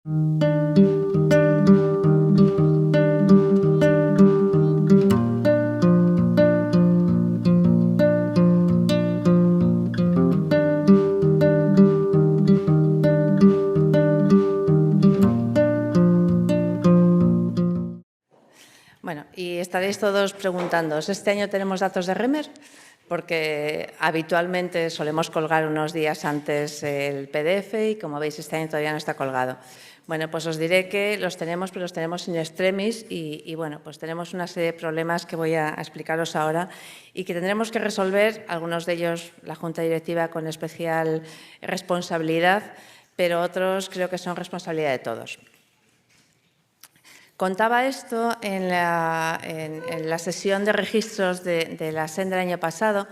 Bueno, y estaréis todos preguntándoos, ¿este año tenemos datos de REMER? Porque habitualmente solemos colgar unos días antes el PDF y, como veis, este año todavía no está colgado. Bueno, pues os diré que los tenemos, pero los tenemos in extremis y bueno, pues tenemos una serie de problemas que voy a explicaros ahora y que tendremos que resolver, algunos de ellos la Junta Directiva con especial responsabilidad, pero otros creo que son responsabilidad de todos. Contaba esto en la sesión de registros de la SEN del año pasado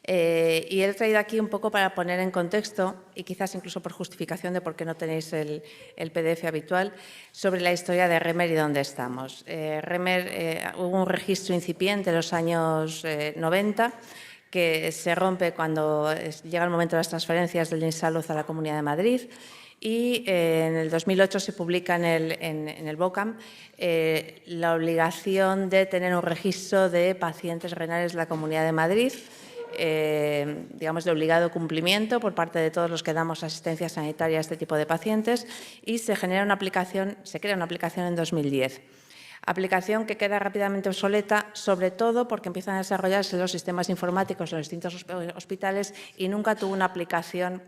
y he traído aquí un poco para poner en contexto y quizás incluso por justificación de por qué no tenéis el PDF habitual sobre la historia de REMER y dónde estamos. REMER hubo un registro incipiente en los años 90 que se rompe cuando llega el momento de las transferencias del INSALUZ a la Comunidad de Madrid. Y en el 2008 se publica en el BOCAM la obligación de tener un registro de pacientes renales de la Comunidad de Madrid, digamos de obligado cumplimiento por parte de todos los que damos asistencia sanitaria a este tipo de pacientes, y se crea una aplicación en 2010. Aplicación que queda rápidamente obsoleta, sobre todo porque empiezan a desarrollarse los sistemas informáticos en los distintos hospitales y nunca tuvo una aplicación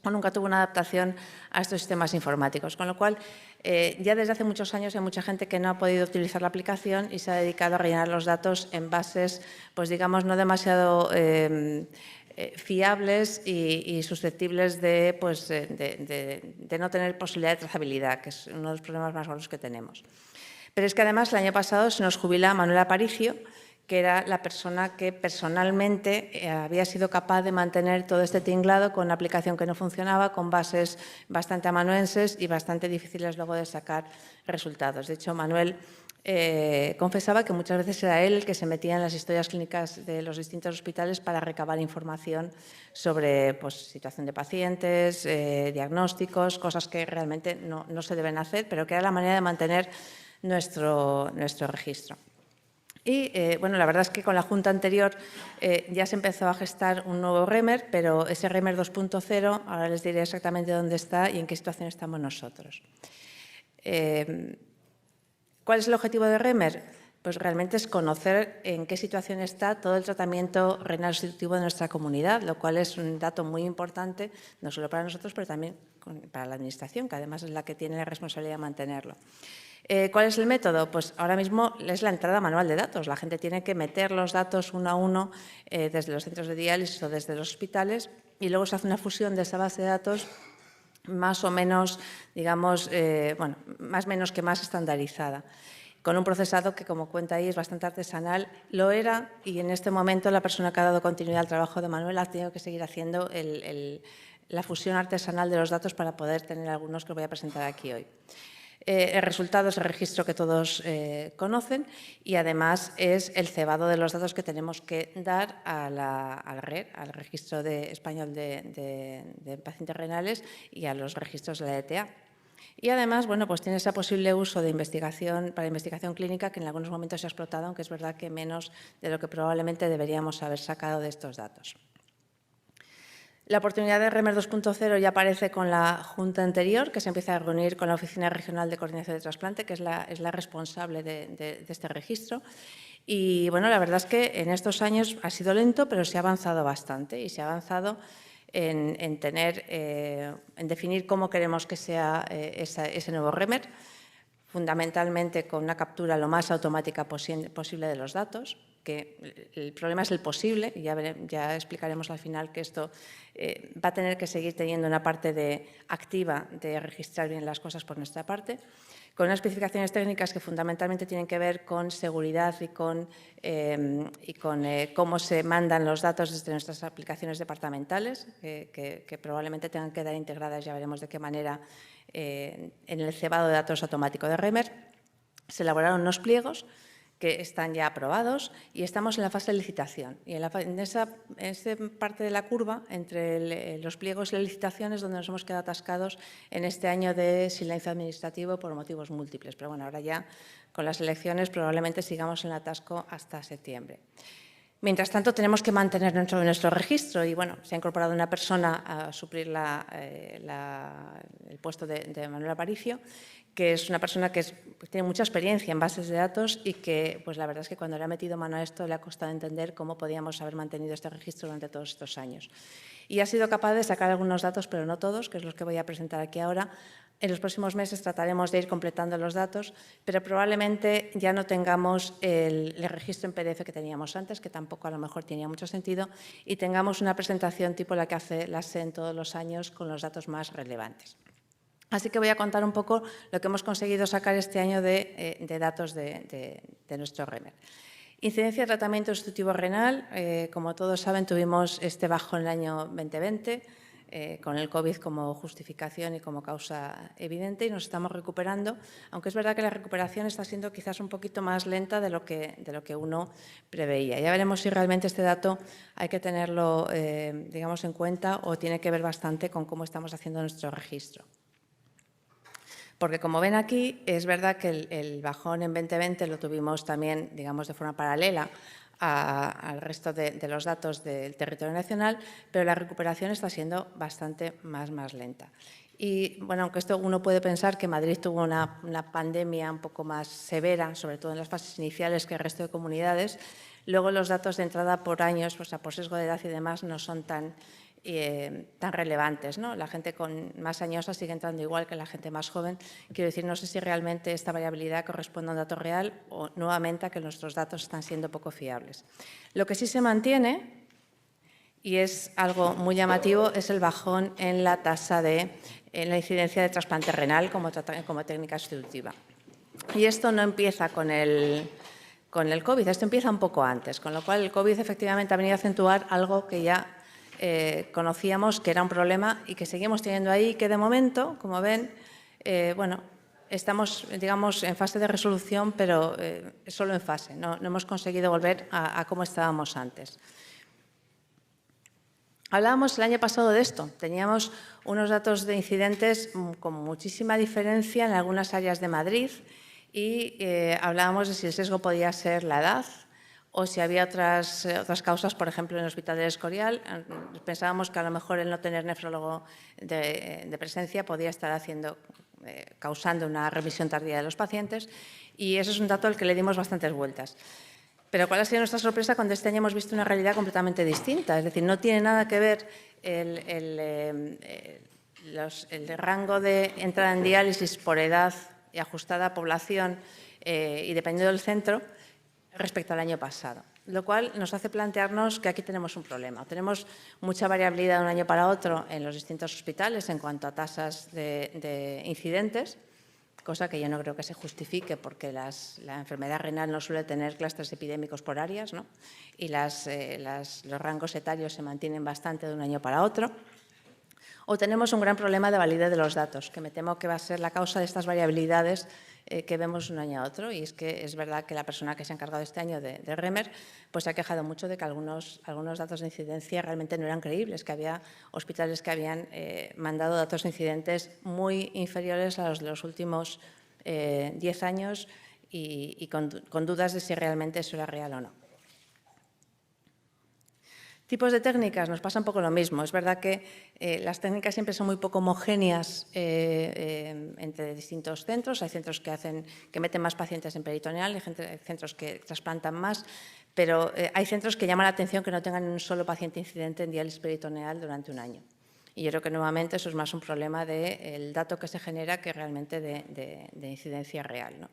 o nunca tuvo una adaptación a estos sistemas informáticos. Con lo cual, ya desde hace muchos años hay mucha gente que no ha podido utilizar la aplicación y se ha dedicado a rellenar los datos en bases, pues digamos, no demasiado fiables y susceptibles de no tener posibilidad de trazabilidad, que es uno de los problemas más gordos que tenemos. Pero es que además el año pasado se nos jubila Manuel Aparicio, que era la persona que personalmente había sido capaz de mantener todo este tinglado con una aplicación que no funcionaba, con bases bastante amanuenses y bastante difíciles luego de sacar resultados. De hecho, Manuel confesaba que muchas veces era él el que se metía en las historias clínicas de los distintos hospitales para recabar información sobre situación de pacientes, diagnósticos, cosas que realmente no se deben hacer, pero que era la manera de mantener nuestro registro. Y, bueno, la verdad es que con la Junta anterior ya se empezó a gestar un nuevo REMER, pero ese REMER 2.0, ahora les diré exactamente dónde está y en qué situación estamos nosotros. ¿Cuál es el objetivo de REMER? Pues realmente es conocer en qué situación está todo el tratamiento renal sustitutivo de nuestra comunidad, lo cual es un dato muy importante, no solo para nosotros, pero también para la Administración, que además es la que tiene la responsabilidad de mantenerlo. ¿Cuál es el método? Pues ahora mismo es la entrada manual de datos. La gente tiene que meter los datos uno a uno desde los centros de diálisis o desde los hospitales y luego se hace una fusión de esa base de datos más o menos, digamos, más o menos que más estandarizada, con un procesado que, como cuenta ahí, es bastante artesanal. Lo era y en este momento la persona que ha dado continuidad al trabajo de Manuel ha tenido que seguir haciendo la fusión artesanal de los datos para poder tener algunos que os voy a presentar aquí hoy. El resultado es el registro que todos conocen y, además, es el cebado de los datos que tenemos que dar al RER, al Registro Español de Pacientes Renales y a los registros de la ETA. Y, además, bueno, pues tiene ese posible uso de investigación para investigación clínica que en algunos momentos se ha explotado, aunque es verdad que menos de lo que probablemente deberíamos haber sacado de estos datos. La oportunidad de REMER 2.0 ya aparece con la Junta anterior, que se empieza a reunir con la Oficina Regional de Coordinación de Trasplante, que es la responsable de este registro. Y, bueno, la verdad es que en estos años ha sido lento, pero se ha avanzado bastante y se ha avanzado en definir cómo queremos que sea ese nuevo REMER, fundamentalmente con una captura lo más automática posible de los datos, que el problema es el posible, y ya explicaremos al final que esto va a tener que seguir teniendo una parte activa de registrar bien las cosas por nuestra parte, con unas especificaciones técnicas que fundamentalmente tienen que ver con seguridad y con cómo se mandan los datos desde nuestras aplicaciones departamentales, que probablemente tengan que quedar integradas, ya veremos de qué manera, en el cebado de datos automático de REMER. Se elaboraron unos pliegos que están ya aprobados y estamos en la fase de licitación. Y en esa parte de la curva, entre los pliegos y la licitación, es donde nos hemos quedado atascados en este año de silencio administrativo por motivos múltiples. Pero bueno, ahora ya con las elecciones probablemente sigamos en el atasco hasta septiembre. Mientras tanto, tenemos que mantener nuestro registro y, bueno, se ha incorporado una persona a suplir el puesto de Manuel Aparicio, que es una persona que tiene mucha experiencia en bases de datos y que, pues la verdad es que cuando le ha metido mano a esto le ha costado entender cómo podíamos haber mantenido este registro durante todos estos años. Y ha sido capaz de sacar algunos datos, pero no todos, que es los que voy a presentar aquí ahora. En los próximos meses trataremos de ir completando los datos, pero probablemente ya no tengamos el registro en PDF que teníamos antes, que tampoco a lo mejor tenía mucho sentido, y tengamos una presentación tipo la que hace la SEN todos los años con los datos más relevantes. Así que voy a contar un poco lo que hemos conseguido sacar este año de datos de nuestro REMER. Incidencia de tratamiento sustitutivo renal. Como todos saben, tuvimos este bajo en el año 2020, con el COVID como justificación y como causa evidente, y nos estamos recuperando, aunque es verdad que la recuperación está siendo quizás un poquito más lenta de lo que uno preveía. Ya veremos si realmente este dato hay que tenerlo digamos, en cuenta o tiene que ver bastante con cómo estamos haciendo nuestro registro. Porque, como ven aquí, es verdad que el bajón en 2020 lo tuvimos también, digamos, de forma paralela al resto de los datos del territorio nacional, pero la recuperación está siendo bastante más lenta. Y, bueno, aunque esto uno puede pensar que Madrid tuvo una pandemia un poco más severa, sobre todo en las fases iniciales, que el resto de comunidades, luego los datos de entrada por años, pues, por sesgo de edad y demás, no son tan relevantes, ¿no? La gente con más añosa sigue entrando igual que la gente más joven. Quiero decir, no sé si realmente esta variabilidad corresponde a un dato real o nuevamente a que nuestros datos están siendo poco fiables. Lo que sí se mantiene, y es algo muy llamativo, es el bajón en la tasa en la incidencia de trasplante renal como técnica sustitutiva. Y esto no empieza con el COVID, esto empieza un poco antes, con lo cual el COVID efectivamente ha venido a acentuar algo que ya conocíamos que era un problema y que seguimos teniendo ahí, que de momento, como ven, bueno, estamos, digamos, en fase de resolución, pero solo en fase. No hemos conseguido volver a cómo estábamos antes. Hablábamos el año pasado de esto. Teníamos unos datos de incidentes con muchísima diferencia en algunas áreas de Madrid y hablábamos de si el sesgo podía ser la edad, o si había otras causas, por ejemplo, en el Hospital del Escorial. Pensábamos que a lo mejor el no tener nefrólogo de presencia podía estar causando una remisión tardía de los pacientes, y eso es un dato al que le dimos bastantes vueltas. Pero ¿cuál ha sido nuestra sorpresa cuando este año hemos visto una realidad completamente distinta? Es decir, no tiene nada que ver el rango de entrada en diálisis por edad y ajustada a población y dependiendo del centro respecto al año pasado, lo cual nos hace plantearnos que aquí tenemos un problema. Tenemos mucha variabilidad de un año para otro en los distintos hospitales en cuanto a tasas de incidentes, cosa que yo no creo que se justifique porque la enfermedad renal no suele tener clústeres epidémicos por áreas, ¿no? Y los rangos etarios se mantienen bastante de un año para otro. O tenemos un gran problema de validez de los datos, que me temo que va a ser la causa de estas variabilidades que vemos un año a otro, y es que es verdad que la persona que se ha encargado este año de REMER pues se ha quejado mucho de que algunos datos de incidencia realmente no eran creíbles, que había hospitales que habían mandado datos de incidentes muy inferiores a los de los últimos 10 años y con dudas de si realmente eso era real o no. Tipos de técnicas, nos pasa un poco lo mismo. Es verdad que las técnicas siempre son muy poco homogéneas entre distintos centros. Hay centros que meten más pacientes en peritoneal, hay centros que trasplantan más, pero hay centros que llaman la atención que no tengan un solo paciente incidente en diálisis peritoneal durante un año. Y yo creo que nuevamente eso es más un problema del dato que se genera que realmente de incidencia real, ¿no?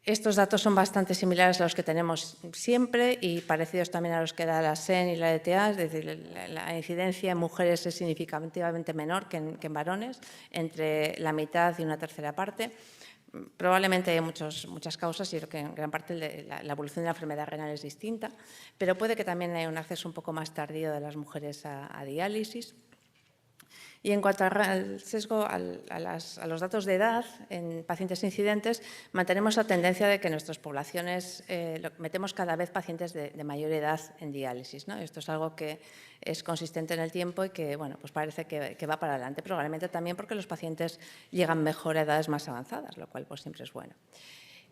Estos datos son bastante similares a los que tenemos siempre y parecidos también a los que da la SEN y la ETA, es decir, la incidencia en mujeres es significativamente menor que en varones, entre la mitad y una tercera parte. Probablemente hay muchas causas y creo que en gran parte la evolución de la enfermedad renal es distinta, pero puede que también haya un acceso un poco más tardío de las mujeres a diálisis. Y en cuanto al sesgo, a los datos de edad en pacientes incidentes, mantenemos la tendencia de que en nuestras poblaciones metemos cada vez pacientes de mayor edad en diálisis, ¿no? Esto es algo que es consistente en el tiempo y que bueno, pues parece que va para adelante, probablemente también porque los pacientes llegan mejor a edades más avanzadas, lo cual pues siempre es bueno.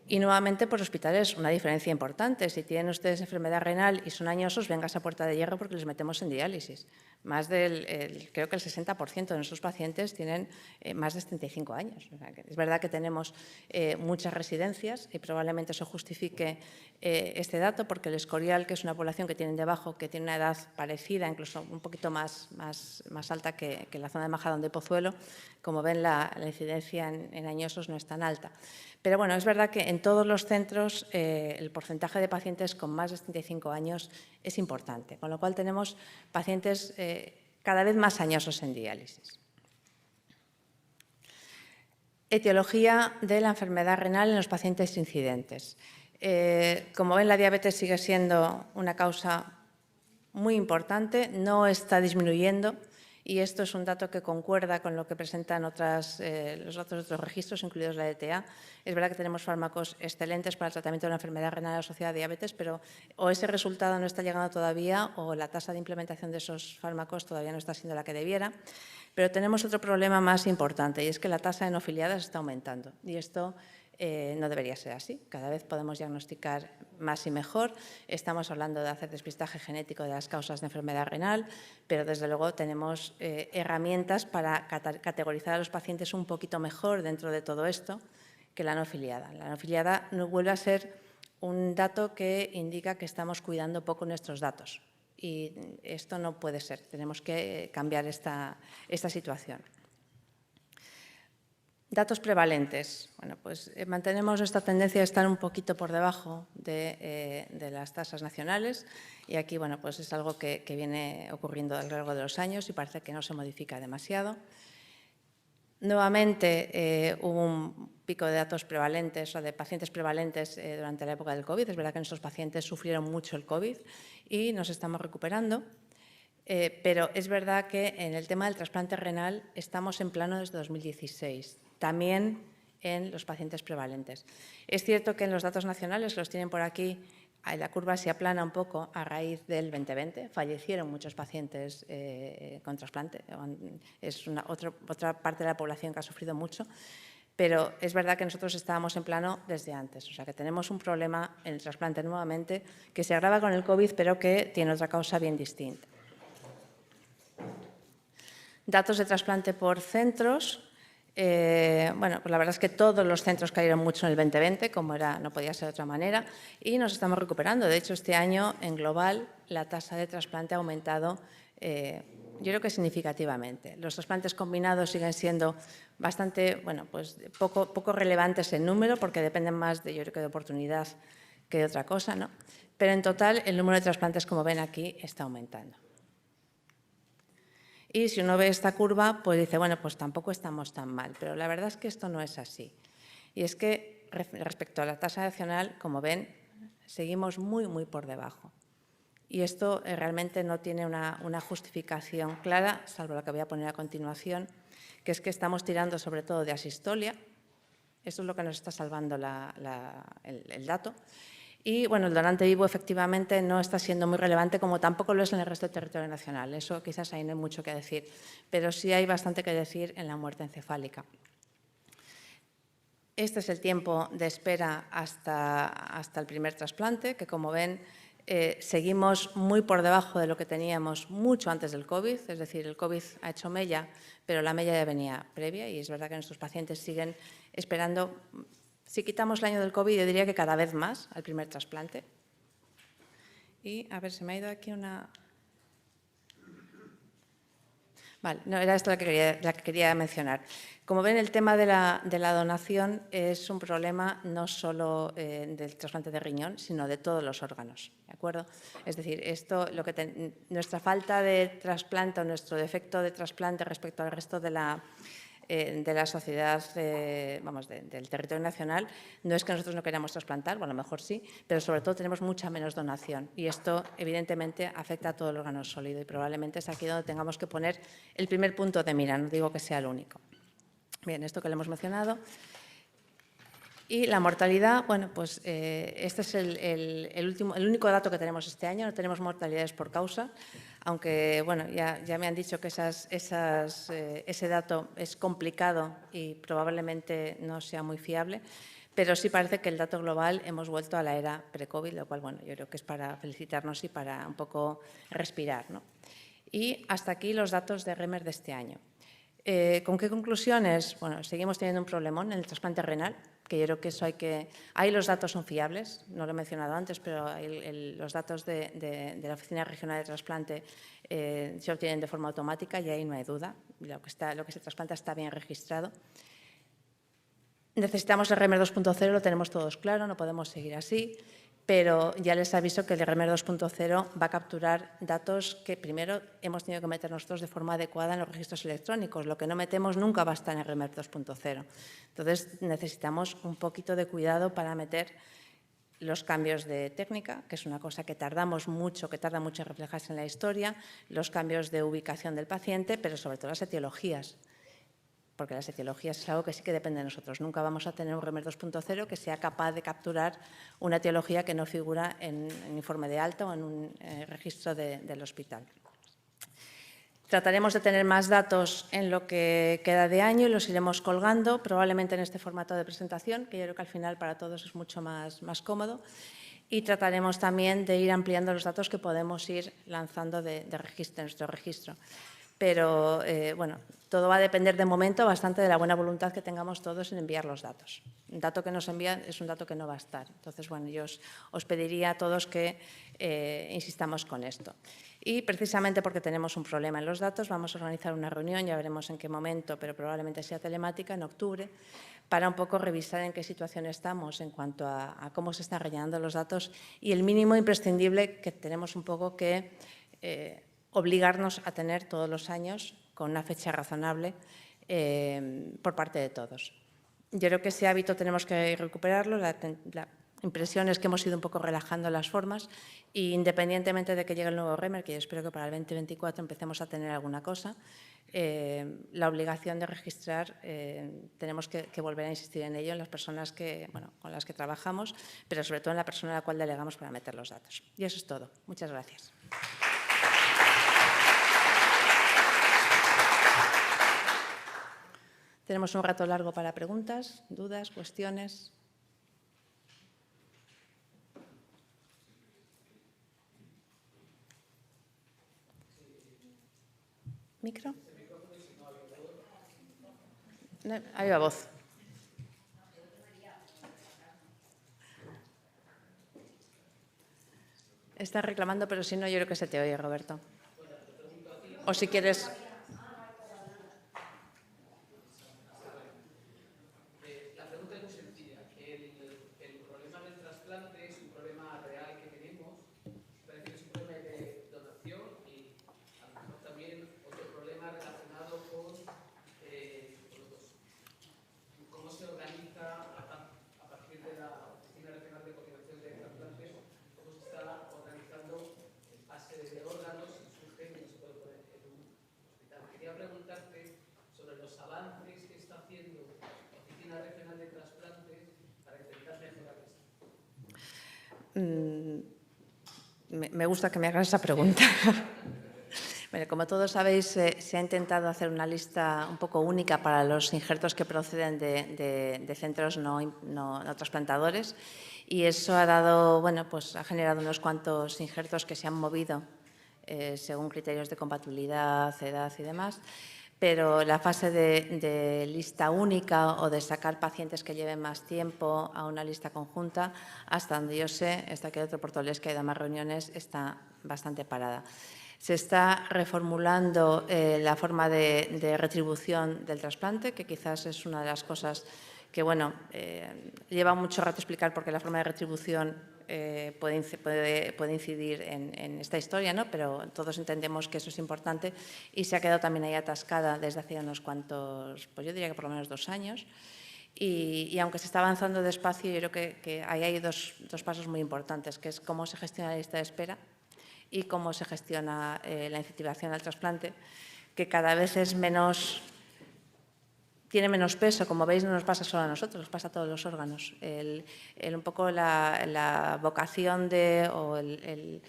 Y nuevamente, por hospitales, una diferencia importante. Si tienen ustedes enfermedad renal y son añosos, vengas a puerta de hierro porque les metemos en diálisis. Creo que el 60% de nuestros pacientes tienen más de 75 años. O sea, que es verdad que tenemos muchas residencias y probablemente eso justifique este dato porque el Escorial, que es una población que tienen debajo, que tiene una edad parecida, incluso un poquito más alta que la zona de Majadahonda y Pozuelo, como ven, la incidencia en añosos no es tan alta. Pero bueno, es verdad que en todos los centros el porcentaje de pacientes con más de 75 años es importante, con lo cual tenemos pacientes cada vez más añosos en diálisis. Etiología de la enfermedad renal en los pacientes incidentes. Como ven, la diabetes sigue siendo una causa muy importante, no está disminuyendo. Y esto es un dato que concuerda con lo que presentan los datos de otros registros, incluidos la ETA. Es verdad que tenemos fármacos excelentes para el tratamiento de la enfermedad renal asociada a diabetes, pero o ese resultado no está llegando todavía o la tasa de implementación de esos fármacos todavía no está siendo la que debiera. Pero tenemos otro problema más importante y es que la tasa de no afiliadas está aumentando. Y esto no debería ser así. Cada vez podemos diagnosticar más y mejor. Estamos hablando de hacer despistaje genético de las causas de enfermedad renal, pero desde luego tenemos herramientas para categorizar a los pacientes un poquito mejor dentro de todo esto que la no afiliada. La no afiliada no vuelve a ser un dato que indica que estamos cuidando poco nuestros datos. Y esto no puede ser. Tenemos que cambiar esta situación. Datos prevalentes. Bueno, pues mantenemos esta tendencia de estar un poquito por debajo de las tasas nacionales y aquí bueno, pues es algo que viene ocurriendo a lo largo de los años y parece que no se modifica demasiado. Nuevamente hubo un pico de datos prevalentes o de pacientes prevalentes durante la época del COVID. Es verdad que nuestros pacientes sufrieron mucho el COVID y nos estamos recuperando. Pero es verdad que en el tema del trasplante renal estamos en plano desde 2016, también en los pacientes prevalentes. Es cierto que en los datos nacionales, los tienen por aquí, la curva se aplana un poco a raíz del 2020. Fallecieron muchos pacientes con trasplante. Es otra parte de la población que ha sufrido mucho. Pero es verdad que nosotros estábamos en plano desde antes. O sea, que tenemos un problema en el trasplante nuevamente que se agrava con el COVID, pero que tiene otra causa bien distinta. Datos de trasplante por centros. Bueno, pues la verdad es que todos los centros cayeron mucho en el 2020, como no podía ser de otra manera, y nos estamos recuperando. De hecho, este año, en global, la tasa de trasplante ha aumentado, yo creo que significativamente. Los trasplantes combinados siguen siendo bastante, bueno, pues poco relevantes en número, porque dependen más yo creo que de oportunidad que de otra cosa, ¿no? Pero en total, el número de trasplantes, como ven aquí, está aumentando. Y si uno ve esta curva, pues dice, bueno, pues tampoco estamos tan mal. Pero la verdad es que esto no es así. Y es que respecto a la tasa nacional, como ven, seguimos muy por debajo. Y esto realmente no tiene una justificación clara, salvo la que voy a poner a continuación, que es que estamos tirando sobre todo de asistolia. Esto es lo que nos está salvando el dato. Y bueno, el donante vivo efectivamente no está siendo muy relevante, como tampoco lo es en el resto del territorio nacional. Eso quizás ahí no hay mucho que decir, pero sí hay bastante que decir en la muerte encefálica. Este es el tiempo de espera hasta el primer trasplante, que como ven seguimos muy por debajo de lo que teníamos mucho antes del COVID, es decir, el COVID ha hecho mella, pero la mella ya venía previa y es verdad que nuestros pacientes siguen esperando. Si quitamos el año del COVID, yo diría que cada vez más al primer trasplante. Y, a ver, se me ha ido aquí una... Vale, no, era esto la que quería mencionar. Como ven, el tema de la donación es un problema no solo del trasplante de riñón, sino de todos los órganos, ¿de acuerdo? Es decir, nuestra falta de trasplante o nuestro defecto de trasplante respecto al resto de la de la sociedad, del territorio nacional. No es que nosotros no queramos trasplantar, bueno, a lo mejor sí, pero sobre todo tenemos mucha menos donación y esto evidentemente afecta a todo el órgano sólido y probablemente es aquí donde tengamos que poner el primer punto de mira, no digo que sea el único. Bien, esto que le hemos mencionado. Y la mortalidad, bueno, pues este es el único dato que tenemos este año, no tenemos mortalidades por causa, aunque bueno, ya me han dicho que ese dato es complicado y probablemente no sea muy fiable, pero sí parece que el dato global hemos vuelto a la era pre-COVID, lo cual, bueno, yo creo que es para felicitarnos y para un poco respirar, ¿no? Y hasta aquí los datos de REMER de este año. ¿Con qué conclusiones? Bueno, seguimos teniendo un problemón en el trasplante renal, que yo creo que eso Ahí los datos son fiables, no lo he mencionado antes, pero los datos de la Oficina Regional de Trasplante se obtienen de forma automática y ahí no hay duda. Lo que se trasplanta está bien registrado. Necesitamos el REMER 2.0, lo tenemos todos claro, no podemos seguir así, pero ya les aviso que el REMER 2.0 va a capturar datos que primero hemos tenido que meter nosotros de forma adecuada en los registros electrónicos. Lo que no metemos nunca va a estar en el REMER 2.0. Entonces, necesitamos un poquito de cuidado para meter los cambios de técnica, que es una cosa que tarda mucho en reflejarse en la historia, los cambios de ubicación del paciente, pero sobre todo las etiologías, porque las etiologías es algo que sí que depende de nosotros. Nunca vamos a tener un REMER 2.0 que sea capaz de capturar una etiología que no figura en informe de alta o en un registro del hospital. Trataremos de tener más datos en lo que queda de año y los iremos colgando, probablemente en este formato de presentación, que yo creo que al final para todos es mucho más cómodo. Y trataremos también de ir ampliando los datos que podemos ir lanzando de nuestro registro. Pero, bueno, todo va a depender de momento bastante de la buena voluntad que tengamos todos en enviar los datos. Un dato que nos envían es un dato que no va a estar. Entonces, bueno, yo os pediría a todos que insistamos con esto. Y precisamente porque tenemos un problema en los datos, vamos a organizar una reunión, ya veremos en qué momento, pero probablemente sea telemática, en octubre, para un poco revisar en qué situación estamos en cuanto a cómo se están rellenando los datos y el mínimo imprescindible que tenemos un poco que obligarnos a tener todos los años con una fecha razonable por parte de todos. Yo creo que ese hábito tenemos que recuperarlo. La impresión es que hemos ido un poco relajando las formas e independientemente de que llegue el nuevo REMER, que yo espero que para el 2024 empecemos a tener alguna cosa, la obligación de registrar, tenemos que volver a insistir en ello en las personas con las que trabajamos, pero sobre todo en la persona a la cual delegamos para meter los datos. Y eso es todo. Muchas gracias. Tenemos un rato largo para preguntas, dudas, cuestiones. ¿Micro? No, ahí va voz. Estás reclamando, pero si no, yo creo que se te oye, Roberto. O si quieres... Me gusta que me hagas esa pregunta. Bueno, como todos sabéis, se ha intentado hacer una lista un poco única para los injertos que proceden de centros no trasplantadores y eso ha dado, bueno, pues ha generado unos cuantos injertos que se han movido según criterios de compatibilidad, edad y demás. Pero la fase de lista única o de sacar pacientes que lleven más tiempo a una lista conjunta, hasta donde yo sé, hasta que hay otro portugués que ha ido a más reuniones, está bastante parada. Se está reformulando la forma de retribución del trasplante, que quizás es una de las cosas que, bueno, lleva mucho rato explicar porque la forma de retribución puede incidir en esta historia, ¿no? Pero todos entendemos que eso es importante y se ha quedado también ahí atascada desde hace unos cuantos, pues yo diría que por lo menos 2 años. Y aunque se está avanzando despacio, yo creo que ahí hay dos pasos muy importantes, que es cómo se gestiona la lista de espera y cómo se gestiona la incentivación al trasplante, que cada vez es tiene menos peso. Como veis, no nos pasa solo a nosotros, nos pasa a todos los órganos. Un poco la vocación o el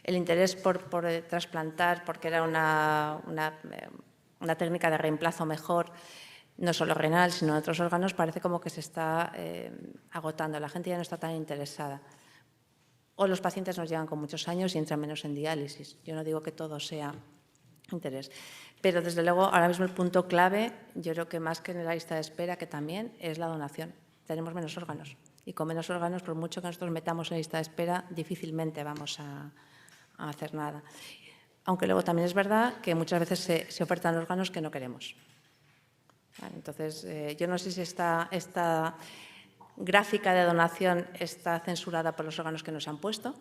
interés por trasplantar, porque era una técnica de reemplazo mejor, no solo renal, sino en otros órganos, parece como que se está agotando. La gente ya no está tan interesada. O los pacientes nos llegan con muchos años y entran menos en diálisis. Yo no digo que todo sea interés. Pero, desde luego, ahora mismo el punto clave, yo creo que más que en la lista de espera, que también es la donación. Tenemos menos órganos. Y con menos órganos, por mucho que nosotros metamos en la lista de espera, difícilmente vamos a hacer nada. Aunque luego también es verdad que muchas veces se ofertan órganos que no queremos. Entonces, yo no sé si esta gráfica de donación está censurada por los órganos que nos han puesto,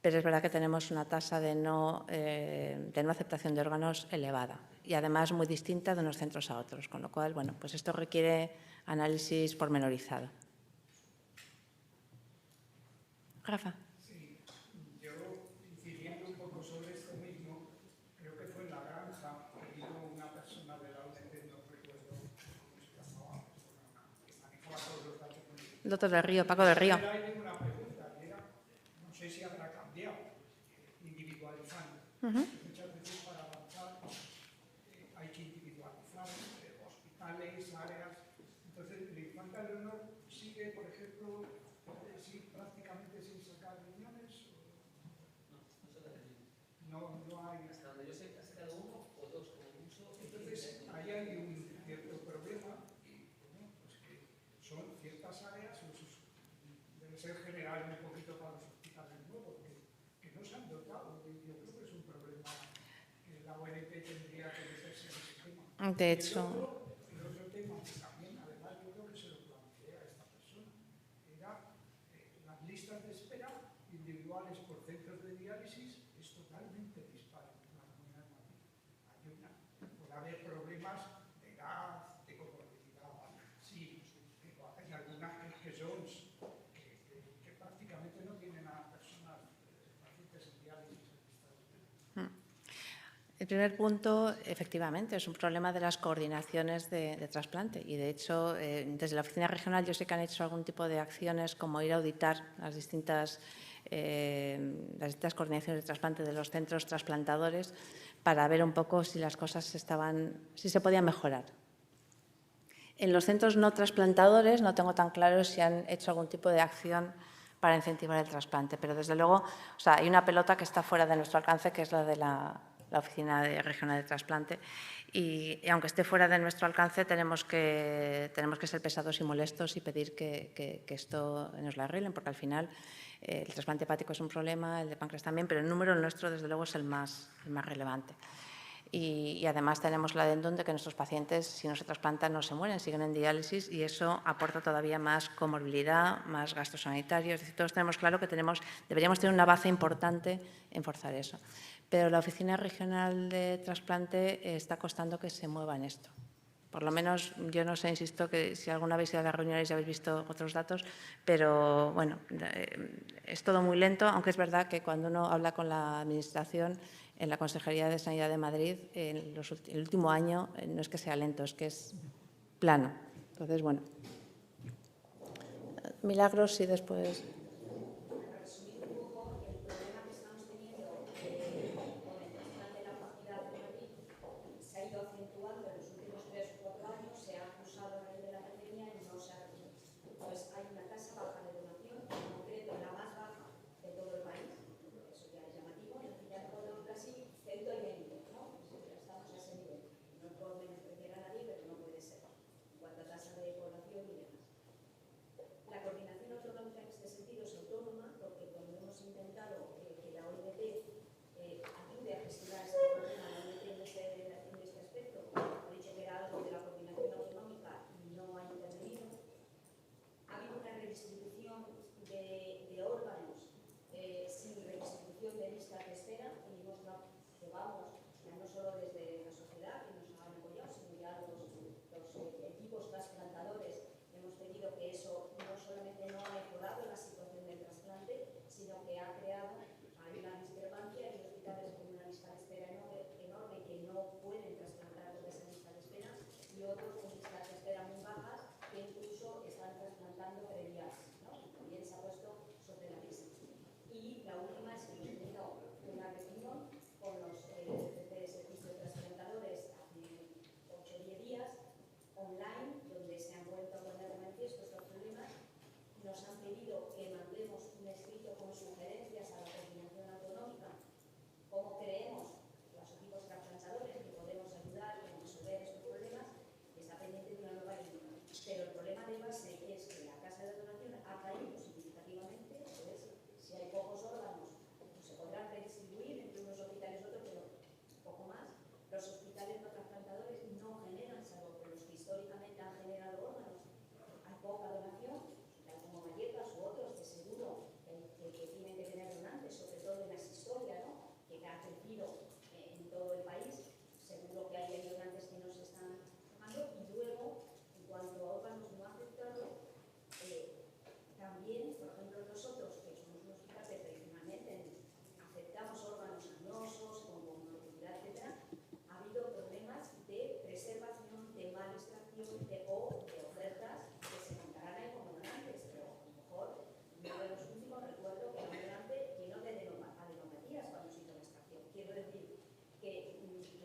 pero es verdad que tenemos una tasa de no aceptación de órganos elevada y además muy distinta de unos centros a otros, con lo cual, bueno, pues esto requiere análisis pormenorizado. Rafa. Sí, yo, incidiendo un poco sobre esto mismo, creo que fue en La Granja, que vino una persona de la ONG, no recuerdo cómo se llamaba, que manejaba todos los datos. Doctor del Río, Paco del Río. Una pregunta, que era, no sé si habrá cambiado, individualizando. Muchas veces para avanzar hay que individualizar hospitales, áreas. Entonces, el infante Leonor sigue, por ejemplo, prácticamente sin sacar riñones. No hay. Hasta donde yo sé, ha sacado 1 o 2 como mucho. Entonces, ahí hay un cierto problema, y bueno, pues que son ciertas áreas, debe ser general un poquito para los hospitales nuevos, que no se han dotado. Yo creo que es un problema que la ONP tendría que meterse en ese tema. De hecho. El otro tema que también, además, yo creo que se lo planteé a esta persona, era las listas de espera individuales por centros de diálisis es totalmente dispar en la Comunidad de Madrid. Puede haber problemas de edad, de comorbilidad, sí, pero hay algunas que son que prácticamente no tienen a personas, pacientes en diálisis en listas de espera. El primer punto, efectivamente, es un problema de las coordinaciones de trasplante y, de hecho, desde la oficina regional yo sé que han hecho algún tipo de acciones como ir a auditar las distintas coordinaciones de trasplante de los centros trasplantadores para ver un poco si las cosas si se podían mejorar. En los centros no trasplantadores no tengo tan claro si han hecho algún tipo de acción para incentivar el trasplante, pero desde luego, hay una pelota que está fuera de nuestro alcance, que es la de la Oficina Regional de Trasplante, y aunque esté fuera de nuestro alcance, tenemos que ser pesados y molestos y pedir que esto nos lo arreglen, porque al final el trasplante hepático es un problema, el de páncreas también, pero el número nuestro, desde luego, es el más relevante. Y además tenemos la addendum de que nuestros pacientes, si no se trasplantan, no se mueren, siguen en diálisis, y eso aporta todavía más comorbilidad, más gastos sanitarios. Es decir, todos tenemos claro que deberíamos tener una base importante en forzar eso. Pero la Oficina Regional de Trasplante está costando que se mueva en esto. Por lo menos, yo no sé, insisto, que si alguna vez ido a las reuniones ya habéis visto otros datos, pero bueno, es todo muy lento, aunque es verdad que cuando uno habla con la Administración, en la Consejería de Sanidad de Madrid, el último año no es que sea lento, es que es plano. Entonces, bueno. Milagros, sí, después. otros con listas de espera muy bajas que incluso están trasplantando prediales, ¿no? Y también se ha puesto sobre la mesa. Y la última es que hemos tenido una reunión con los de servicio de trasplantadores hace 8 o 10 días online, donde se han vuelto a poner de manifiesto estos problemas. Nos han pedido que mandemos un escrito con sugerencias a la coordinación autonómica, cómo creemos los equipos trasplantadores que podemos ayudar a resolver estos problemas. Está pendiente de una nueva reunión. Pero el problema de base es que la casa de donación ha caído significativamente. Entonces, si hay pocos órganos, pues se podrán redistribuir entre unos hospitales y otros, pero poco más. Los hospitales no trasplantadores no generan, salvo por los que históricamente han generado órganos. Hay poca donación, tal como Vallecas u otros, que seguro que tienen que tener donantes, sobre todo en las historias, ¿no? Que ha crecido en todo el país. Seguro que hay donantes que nos están tomando. Y luego, en cuanto a órganos no afectados, también, por ejemplo, nosotros, que somos un hospital que tradicionalmente aceptamos órganos añosos, con morbilidad, etc., ha habido problemas de preservación, de mala extracción o de ofertas que se contarán ahí como donantes, pero a lo mejor uno de los últimos recuerdo que era un donante lleno de adenopatías cuando se hizo la extracción. Quiero decir que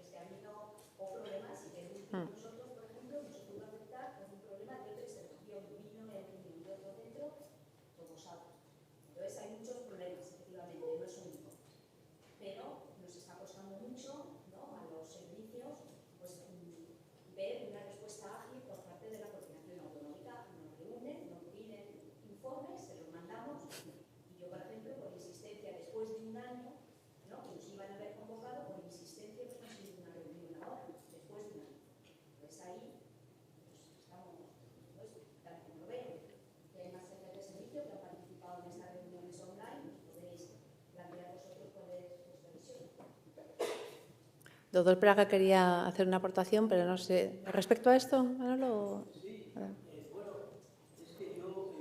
se han habido problemas y que el último nosotros, por ejemplo, nos pudo afectar con un problema de preservación. Vino el riñón de otro dentro, como sabe. Entonces hay muchos problemas, efectivamente, no es único. Pero nos está costando mucho, ¿no?, a los servicios, pues ver una respuesta ágil por parte de la coordinación autonómica. Nos reúnen, nos piden informes, se los mandamos, y yo, por ejemplo, por insistencia, después de un año, ¿no?, que nos iban a haber convocado, por insistencia hemos conseguido una reunión ahora, después de un año. Pues ahí pues, estamos, pues, tal como lo veo, que hay más jefes de servicio que han participado en estas reuniones online, podéis plantear vosotros cuál es vuestra visión. Doctor Praga quería hacer una aportación, pero no sé. Respecto a esto, Manolo. Sí, bueno, es que yo,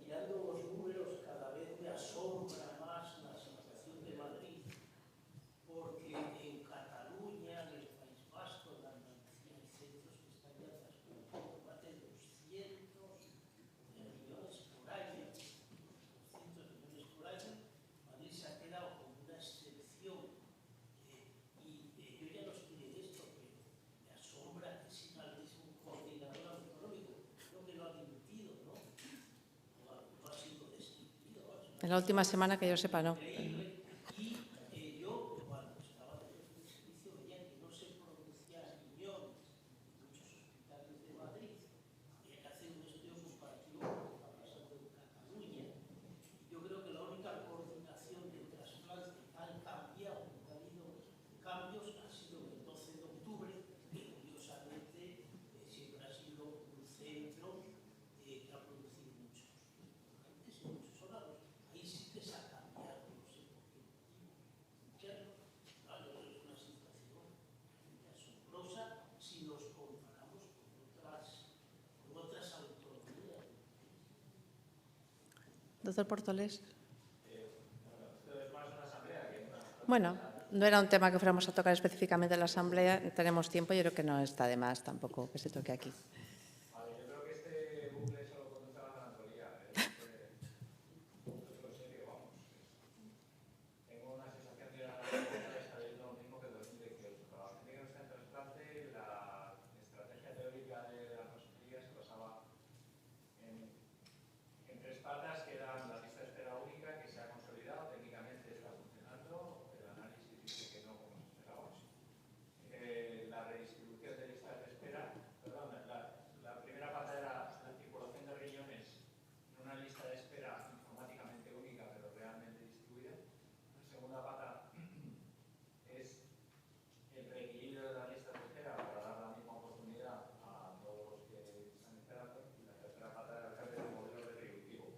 mirando los números, cada vez me asombra más la situación de Madrid, porque en Cataluña, en el País Vasco, en Andalucía, hay centros que están ya trasplantando más de 200 millones por año. 200 millones por año. Madrid se ha quedado como una excepción. Yo ya no estoy en esto, pero me asombra que siga el mismo coordinador autonómico. Creo que lo ha dimitido, ¿no? No ha sido destituido. En la última semana que yo sepa, no. Increíble. Y yo, cuando estaba en el servicio, veía que no se producían riñones en muchos hospitales de Madrid. Había que hacer un estudio comparativo con lo que está pasando en Cataluña. Yo creo que la única coordinación de trasplante que han cambiado, que ha habido cambios, ha sido el 12 de octubre, que curiosamente siempre ha sido un centro que ha producido muchos donantes y muchos órganos. Ahí sí que se ha cambiado, no sé por qué motivo. Claro, es una situación asombrosa si nos comparamos con otras autonomías. Doctor Portolés. Bueno, no era un tema que fuéramos a tocar específicamente en la Asamblea. Tenemos tiempo, yo creo que no está de más tampoco que se toque aquí. Vale, yo creo que este bucle solo conduce a la melancolía. Esto es serio, vamos. Tengo una sensación de la melancolía está viendo lo mismo que en 2018. Para la gente que no está en trasplante, la estrategia teórica de la consejería se basaba en tres patas, que eran la lista de espera única, que se ha consolidado, técnicamente está funcionando, el análisis dice que no como se esperaba. La redistribución de listas de espera, perdón, la primera pata era la circulación de riñones en una lista de espera informáticamente única, pero realmente distribuida. La segunda pata es el reequilibrio de las listas de espera para dar la misma oportunidad a todos los que están esperando. Y la tercera pata era el cambio de modelo retributivo.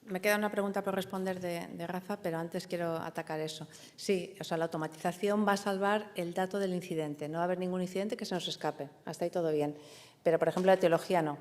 Me queda una pregunta por responder de Rafa, pero antes quiero atacar eso. Sí, o sea, la automatización va a salvar el dato del incidente. No va a haber ningún incidente que se nos escape. Hasta ahí todo bien. Pero, por ejemplo, la etiología no.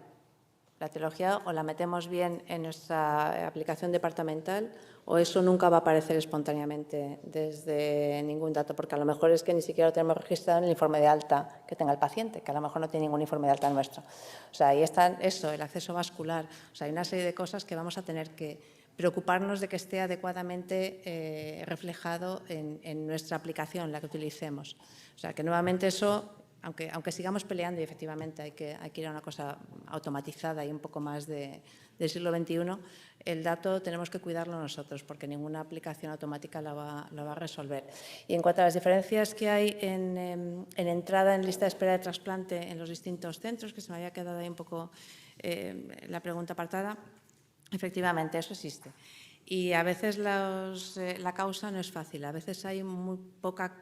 La etiología o la metemos bien en nuestra aplicación departamental o eso nunca va a aparecer espontáneamente desde ningún dato, porque a lo mejor es que ni siquiera lo tenemos registrado en el informe de alta que tenga el paciente, que a lo mejor no tiene ningún informe de alta nuestro. O sea, ahí está eso, el acceso vascular. O sea, hay una serie de cosas que vamos a tener que preocuparnos de que esté adecuadamente reflejado en nuestra aplicación, la que utilicemos. O sea, que nuevamente eso, aunque sigamos peleando y efectivamente hay que ir a una cosa automatizada y un poco más del siglo XXI, el dato tenemos que cuidarlo nosotros porque ninguna aplicación automática lo va a resolver. Y en cuanto a las diferencias que hay en entrada en lista de espera de trasplante en los distintos centros, que se me había quedado ahí un poco la pregunta apartada, efectivamente, eso existe. Y a veces la causa no es fácil. A veces hay muy poca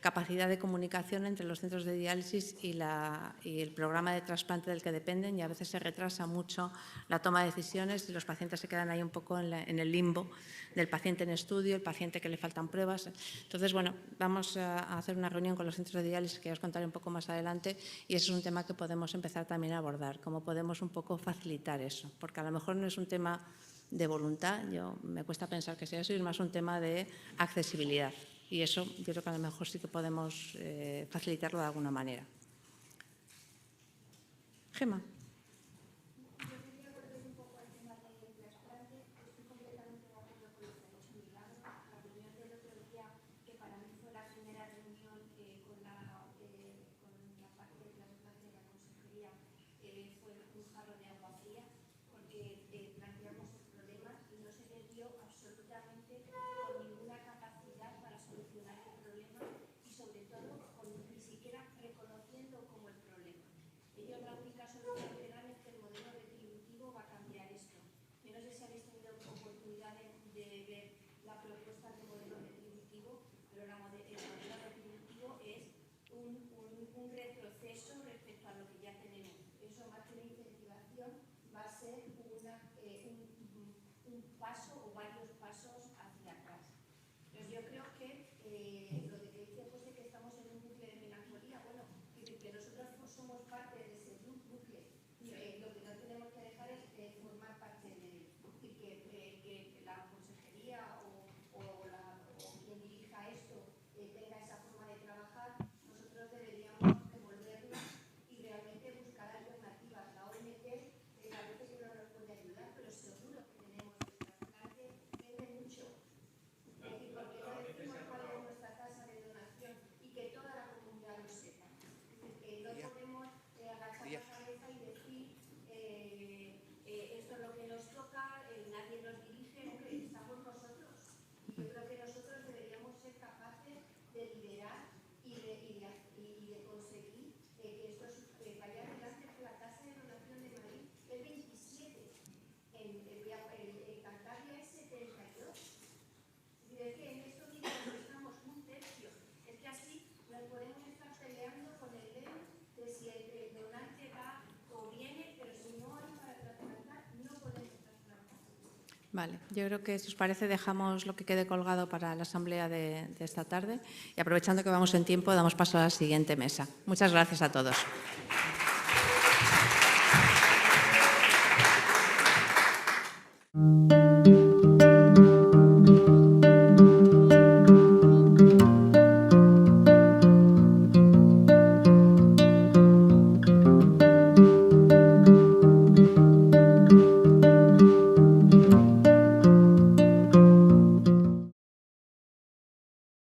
capacidad de comunicación entre los centros de diálisis y el programa de trasplante del que dependen y a veces se retrasa mucho la toma de decisiones y los pacientes se quedan ahí un poco en el limbo del paciente en estudio, el paciente que le faltan pruebas. Entonces, bueno, vamos a hacer una reunión con los centros de diálisis que ya os contaré un poco más adelante y ese es un tema que podemos empezar también a abordar, cómo podemos un poco facilitar eso, porque a lo mejor no es un tema de voluntad, me cuesta pensar que sea eso, y es más un tema de accesibilidad. Y eso yo creo que a lo mejor sí que podemos facilitarlo de alguna manera. Gemma. Vale, yo creo que, si os parece, dejamos lo que quede colgado para la asamblea de esta tarde y, aprovechando que vamos en tiempo, damos paso a la siguiente mesa. Muchas gracias a todos.